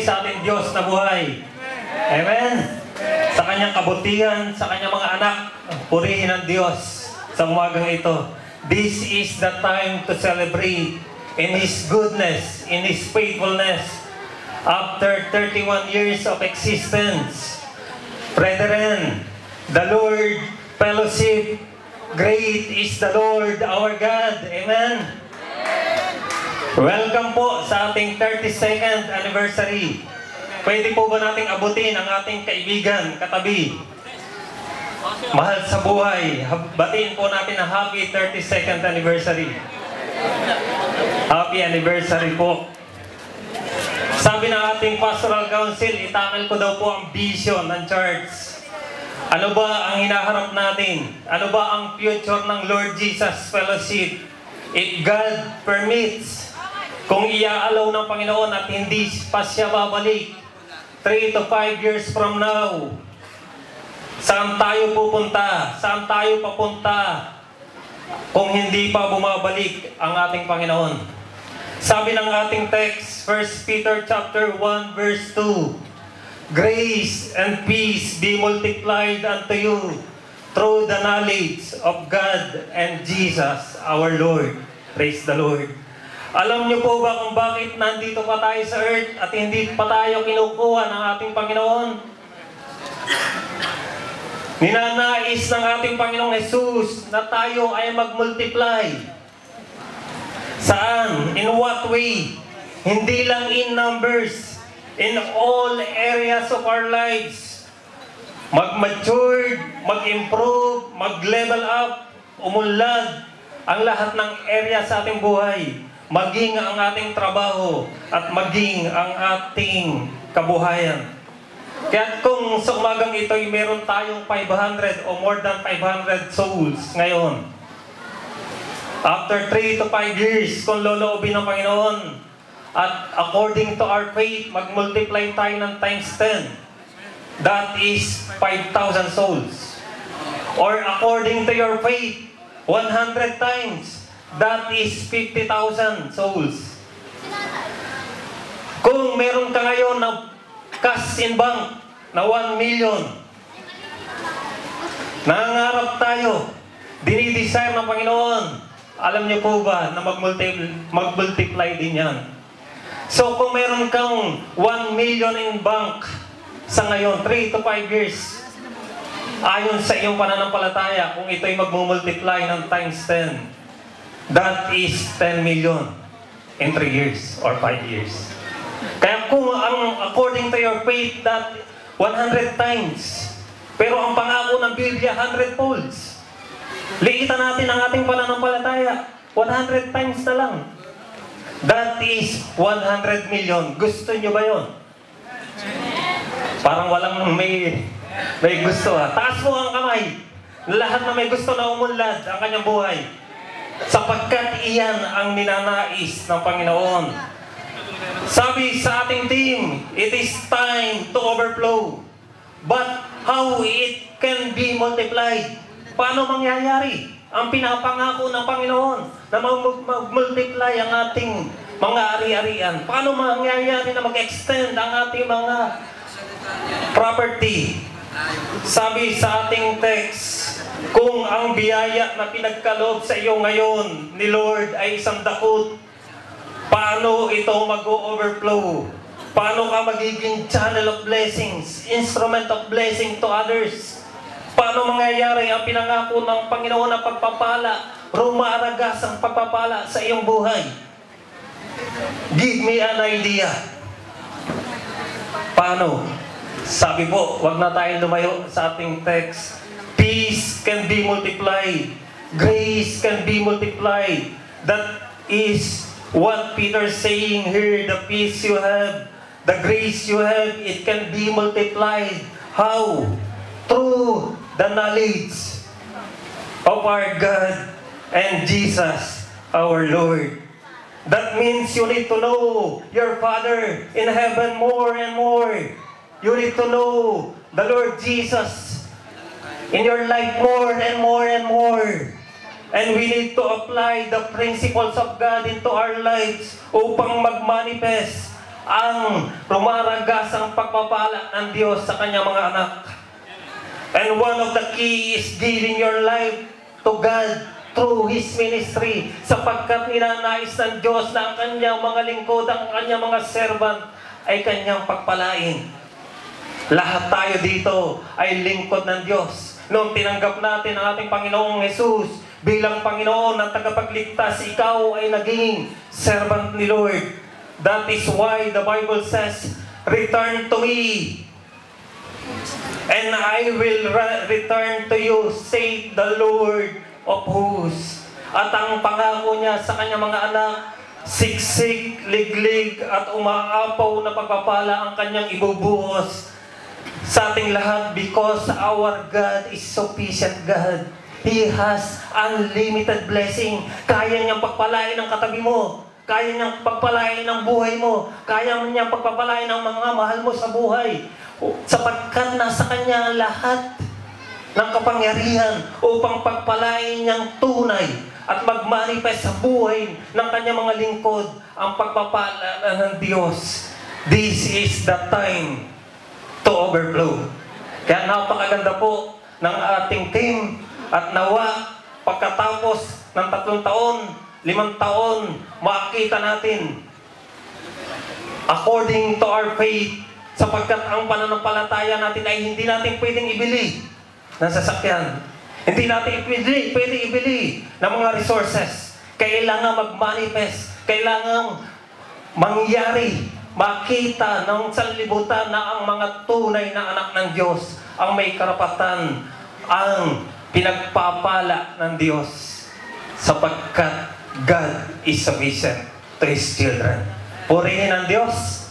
sa ating Diyos na buhay. Amen? Sa kanyang kabutihan, sa kanyang mga anak, purihin ang Diyos sa umagang ito. This is the time to celebrate in His goodness, in His faithfulness. After 31 years of existence, brethren, the Lord fellowship, great is the Lord our God. Amen? Welcome po sa ating 32nd anniversary. Pwede po ba nating abutin ang ating kaibigan, katabi, mahal sa buhay? Batiin po natin ang happy 32nd anniversary. Happy anniversary po. Sabi ng ating pastoral council, itakal ko daw po ang vision ng church. Ano ba ang hinaharap natin? Ano ba ang future ng Lord Jesus Fellowship? If God permits, kung iaalaw ng Panginoon at hindi pa siya babalik, 3 to 5 years from now, saan tayo pupunta? Saan tayo papunta kung hindi pa bumabalik ang ating Panginoon? Sabi ng ating text, 1 Peter chapter 1 verse 2, grace and peace be multiplied unto you through the knowledge of God and Jesus our Lord. Praise the Lord. Alam niyo po ba kung bakit nandito pa tayo sa earth at hindi pa tayo kinukuha ng ating Panginoon? Ninanais ng ating Panginoong Jesus na tayo ay mag-multiply. Saan? In what way? Hindi lang in numbers. In all areas of our lives. Mag-mature, mag-improve, mag-level up, umunlad ang lahat ng area sa ating buhay. Maging ang ating trabaho at maging ang ating kabuhayan. Kaya kung sa umagang ito ay meron tayong 500 o more than 500 souls ngayon, after 3 to 5 years, kung loloobin ng Panginoon, at according to our faith, mag-multiply tayo ng times 10. That is 5,000 souls. Or according to your faith, 100 times. That is 50,000 souls. Kung meron ka ngayon na cash in bank na 1 million, nangangarap tayo, dinidesire ng Panginoon, alam niyo po ba na mag-multiply din yan? So kung meron kang 1 million in bank sa ngayon, 3 to 5 years, ayon sa iyong pananampalataya, kung ito'y mag-multiply ng times 10, that is 10 million in 3 years or 5 years. Kaya kung according to your faith, that 100 times, pero ang pangako ng Biblia, 100 folds. Liitan natin ang ating pananampalataya, 100 times na lang. That is 100 million. Gusto nyo ba yun? Parang walang may gusto ha. Taas mo ang kamay. Lahat na may gusto na umunlad ang kanyang buhay. Sapagkat iyan ang ninanais ng Panginoon. Sabi sa ating team, it is time to overflow. But how it can be multiplied? Paano mangyayari? Ang pinapangako ng Panginoon na mag-multiply ang ating mga ari-arian. Paano mangyayari na mag-extend ang ating mga property? Sabi sa ating text, kung ang biyaya na pinagkaloob sa iyo ngayon ni Lord ay isang dakot, paano ito mag-overflow? Paano ka magiging channel of blessings, instrument of blessing to others? Paano mangyayari ang pinangako ng Panginoon na pagpapala, rumaragas ang pagpapala sa iyong buhay? Give me an idea. Paano? Sabi po, wag na tayong lumayo sa ating text. Peace can be multiplied. Grace can be multiplied. That is what Peter is saying here. The peace you have, the grace you have, it can be multiplied. How? Through the knowledge of our God and Jesus, our Lord. That means you need to know your Father in heaven more and more. You need to know the Lord Jesus in your life more and more and more. And we need to apply the principles of God into our lives upang mag-manifest ang rumaragasang pagpapala ng Diyos sa kanyang mga anak. And one of the key is giving your life to God through His ministry, sapagkat ninanais ng Diyos na ang kanyang mga lingkod, ang kanyang mga servant ay kanyang pagpalain. Lahat tayo dito ay lingkod ng Diyos. Noong tinanggap natin ang ating Panginoong Jesus bilang Panginoon at tagapagligtas, ikaw ay naging servant ni Lord. That is why the Bible says, "Return to me, and I will return to you, saith the Lord of hosts." At ang pangako niya sa kanyang mga anak, siksik, liglig, at umaapaw na pagpapala ang kanyang ibubuhos sa ating lahat, because our God is sufficient God. He has unlimited blessing. Kaya niyang pagpalain ang katabi mo. Kaya niyang pagpalain ang buhay mo. Kaya niyang pagpapalain ang mga mahal mo sa buhay. Sapagkat nasa kanya ang lahat ng kapangyarihan upang pagpalain niyang tunay at magmanifest sa buhay ng kanyang mga lingkod ang pagpapala ng Diyos. This is the time to overflow. Kaya napakaganda po ng ating team, at nawa pagkatapos ng 3 taon, 5 taon, makita natin according to our faith, sapagkat ang pananampalataya natin ay hindi natin pwedeng ibili ng sasakyan. Hindi natin pwedeng ibili ng mga resources. Kailangan mag-manifest. Kailangan mangyari, makita ng sanlibutan na ang mga tunay na anak ng Diyos ang may karapatan, ang pinagpapala ng Diyos, sapagkat God is sufficient to His children. Purihin ang Diyos.